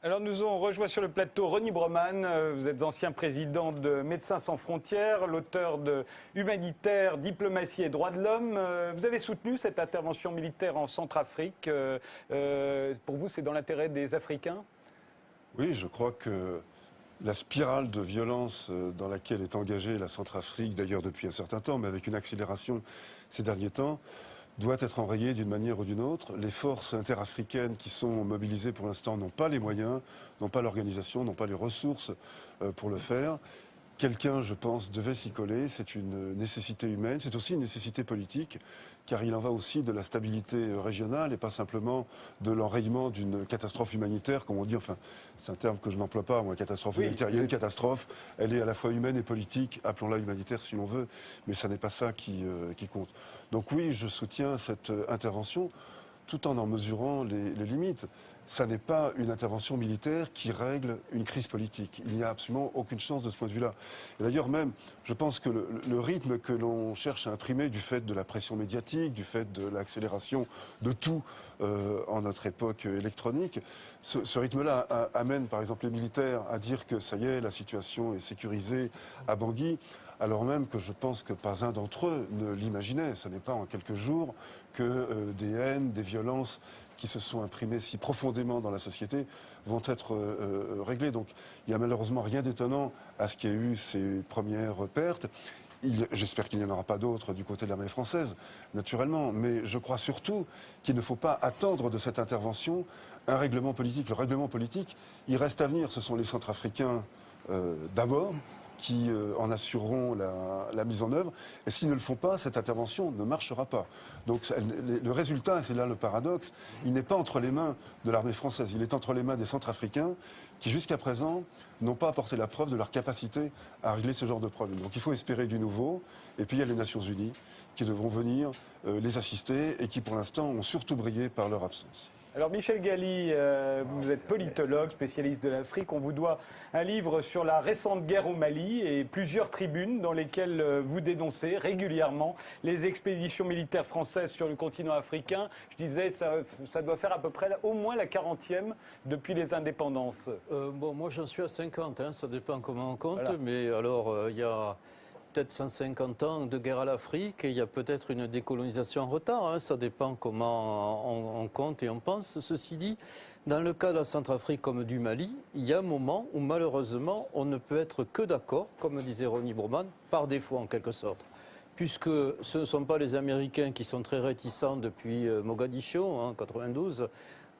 Alors nous avons rejoint sur le plateau Ronnie Broman, vous êtes ancien président de Médecins sans frontières, l'auteur de Humanitaire, diplomatie et droits de l'homme. Vous avez soutenu cette intervention militaire en Centrafrique. Pour vous, c'est dans l'intérêt des Africains ? Oui, je crois que la spirale de violence dans laquelle est engagée la Centrafrique, d'ailleurs depuis un certain temps, mais avec une accélération ces derniers temps, doit être enrayée d'une manière ou d'une autre. Les forces interafricaines qui sont mobilisées pour l'instant n'ont pas les moyens, n'ont pas l'organisation, n'ont pas les ressources pour le faire. Quelqu'un, je pense, devait s'y coller. C'est une nécessité humaine, c'est aussi une nécessité politique, car il en va aussi de la stabilité régionale et pas simplement de l'enrayement d'une catastrophe humanitaire, comme on dit. Enfin, c'est un terme que je n'emploie pas, moi, catastrophe humanitaire. Il y a une catastrophe, elle est à la fois humaine et politique, appelons-la humanitaire si l'on veut, mais ça n'est pas ça qui compte. Donc oui, je soutiens cette intervention, tout en mesurant les limites. Ça n'est pas une intervention militaire qui règle une crise politique. Il n'y a absolument aucune chance de ce point de vue-là. Et d'ailleurs même, je pense que le rythme que l'on cherche à imprimer du fait de la pression médiatique, du fait de l'accélération de tout en notre époque électronique, ce rythme-là amène par exemple les militaires à dire que ça y est, la situation est sécurisée à Bangui, alors même que je pense que pas un d'entre eux ne l'imaginait. Ce n'est pas en quelques jours que des haines, des violences qui se sont imprimées si profondément dans la société vont être réglées. Donc il n'y a malheureusement rien d'étonnant à ce qu'il y ait eu ces premières pertes. J'espère qu'il n'y en aura pas d'autres du côté de l'armée française, naturellement, mais je crois surtout qu'il ne faut pas attendre de cette intervention un règlement politique. Le règlement politique, il reste à venir. Ce sont les Centrafricains d'abord qui en assureront la mise en œuvre. Et s'ils ne le font pas, cette intervention ne marchera pas. Donc le résultat, et c'est là le paradoxe, il n'est pas entre les mains de l'armée française, il est entre les mains des Centrafricains qui, jusqu'à présent, n'ont pas apporté la preuve de leur capacité à régler ce genre de problème. Donc il faut espérer du nouveau. Et puis il y a les Nations Unies qui devront venir les assister et qui, pour l'instant, ont surtout brillé par leur absence. Alors Michel Galli, vous êtes politologue, spécialiste de l'Afrique. On vous doit un livre sur la récente guerre au Mali et plusieurs tribunes dans lesquelles vous dénoncez régulièrement les expéditions militaires françaises sur le continent africain. Je disais, ça doit faire à peu près au moins la 40e depuis les indépendances. Bon, moi j'en suis à 50, hein, ça dépend comment on compte, Voilà. mais alors il y a peut-être 150 ans de guerre à l'Afrique et il y a peut-être une décolonisation en retard, hein, ça dépend comment on compte et on pense. Ceci dit, dans le cas de la Centrafrique comme du Mali, il y a un moment où malheureusement on ne peut être que d'accord, comme disait Ronnie Broman, par défaut en quelque sorte. Puisque ce ne sont pas les Américains qui sont très réticents depuis Mogadiscio en 92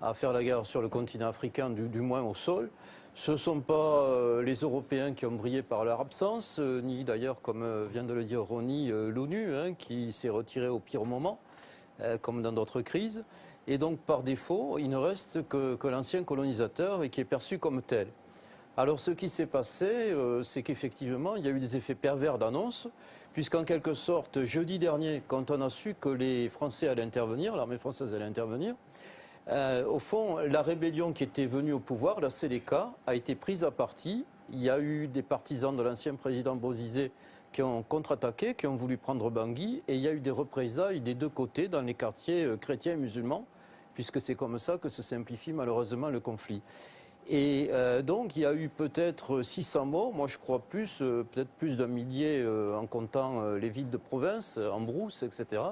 à faire la guerre sur le continent africain, du moins au sol. Ce ne sont pas les Européens qui ont brillé par leur absence, ni d'ailleurs, comme vient de le dire Ronnie, l'ONU, hein, qui s'est retirée au pire moment, comme dans d'autres crises. Et donc, par défaut, il ne reste que l'ancien colonisateur et qui est perçu comme tel. Alors, ce qui s'est passé, c'est qu'effectivement, il y a eu des effets pervers d'annonce, puisqu'en quelque sorte, jeudi dernier, quand on a su que les Français allaient intervenir, l'armée française allait intervenir, au fond, la rébellion qui était venue au pouvoir, la Séléka, a été prise à partie. Il y a eu des partisans de l'ancien président Bozizé qui ont contre-attaqué, qui ont voulu prendre Bangui, et il y a eu des représailles des deux côtés dans les quartiers chrétiens et musulmans, puisque c'est comme ça que se simplifie malheureusement le conflit. Et donc il y a eu peut-être 600 morts, moi je crois plus, peut-être plus d'un millier en comptant les villes de province, en brousse, etc.,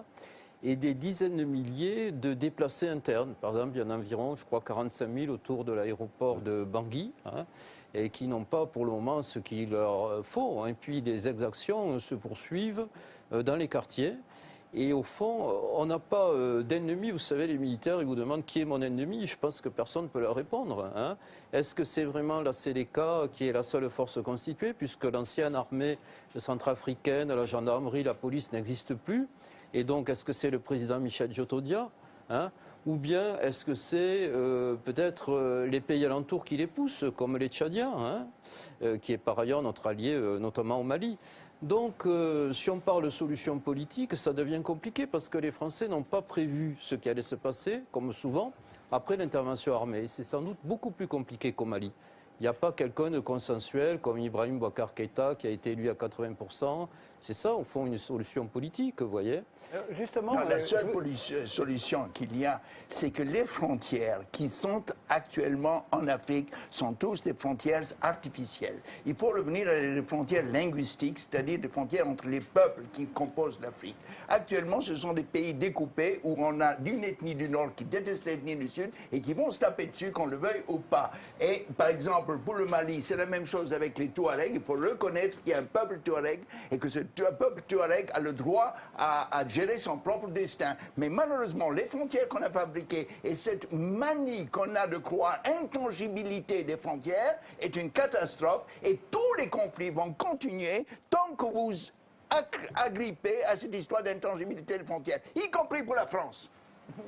et des dizaines de milliers de déplacés internes. Par exemple, il y en a environ, je crois, 45 000 autour de l'aéroport de Bangui, hein, et qui n'ont pas pour le moment ce qu'il leur faut. Hein. Et puis les exactions se poursuivent dans les quartiers. Et au fond, on n'a pas d'ennemi. Vous savez, les militaires, ils vous demandent qui est mon ennemi. Je pense que personne ne peut leur répondre. Hein. Est-ce que c'est vraiment la Séléka qui est la seule force constituée, puisque l'ancienne armée centrafricaine, la gendarmerie, la police n'existe plus? Et donc, est-ce que c'est le président Michel Djotodia, hein, ou bien est-ce que c'est peut-être les pays alentours qui les poussent, comme les Tchadiens, hein, qui est par ailleurs notre allié, notamment au Mali. Donc, si on parle de solution politique, ça devient compliqué parce que les Français n'ont pas prévu ce qui allait se passer, comme souvent, après l'intervention armée. C'est sans doute beaucoup plus compliqué qu'au Mali. Il n'y a pas quelqu'un de consensuel comme Ibrahim Boubacar Keïta qui a été élu à 80%. C'est ça, au fond, une solution politique, vous voyez. Justement, Non, la seule solution qu'il y a, c'est que les frontières qui sont actuellement en Afrique sont tous des frontières artificielles. Il faut revenir à des frontières linguistiques, c'est-à-dire des frontières entre les peuples qui composent l'Afrique. Actuellement, ce sont des pays découpés où on a une ethnie du Nord qui déteste l'ethnie du Sud et qui vont se taper dessus, qu'on le veuille ou pas. Et par exemple, pour le Mali, c'est la même chose avec les Touaregs. Il faut reconnaître qu'il y a un peuple Touareg et que ce peuple Touareg a le droit à gérer son propre destin. Mais malheureusement, les frontières qu'on a fabriquées et cette manie qu'on a de croire intangibilité des frontières est une catastrophe et tous les conflits vont continuer tant que vous agrippez à cette histoire d'intangibilité des frontières, y compris pour la France.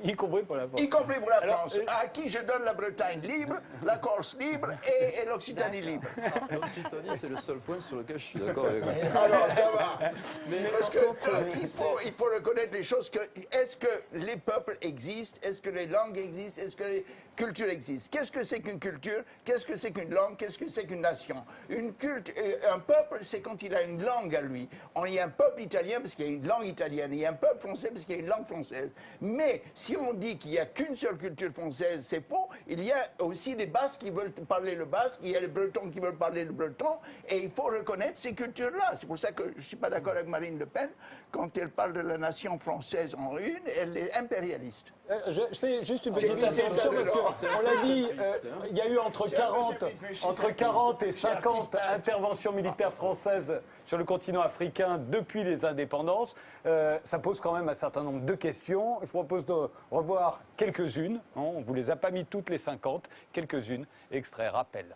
Y compris pour la France. Y compris pour la France, à qui je donne la Bretagne libre, la Corse libre et l'Occitanie libre. L'Occitanie, c'est le seul point sur lequel je suis d'accord avec vous. Alors, ça va. Mais Parce que par contre, il faut reconnaître les choses. Est-ce que les peuples existent? Est-ce que les langues existent? Est-ce que les cultures existent? Qu'est-ce que c'est qu'une culture? Qu'est-ce que c'est qu'une langue? Qu'est-ce que c'est qu'une nation? Un peuple, c'est quand il a une langue à lui. Il y a un peuple italien parce qu'il y a une langue italienne. Il y a un peuple français parce qu'il y a une langue française. Mais si on dit qu'il n'y a qu'une seule culture française, c'est faux. Il y a aussi des Basques qui veulent parler le basque, il y a les Bretons qui veulent parler le breton, et il faut reconnaître ces cultures-là. C'est pour ça que je ne suis pas d'accord avec Marine Le Pen. Quand elle parle de la nation française en une, elle est impérialiste. Je fais juste une petite intervention parce qu'on l'a dit, il y a eu entre 40 et 50 interventions militaires françaises sur le continent africain depuis les indépendances. Ça pose quand même un certain nombre de questions. Je propose de revoir quelques-unes. On ne vous les a pas mis toutes les 50, quelques-unes. Extrait rappel.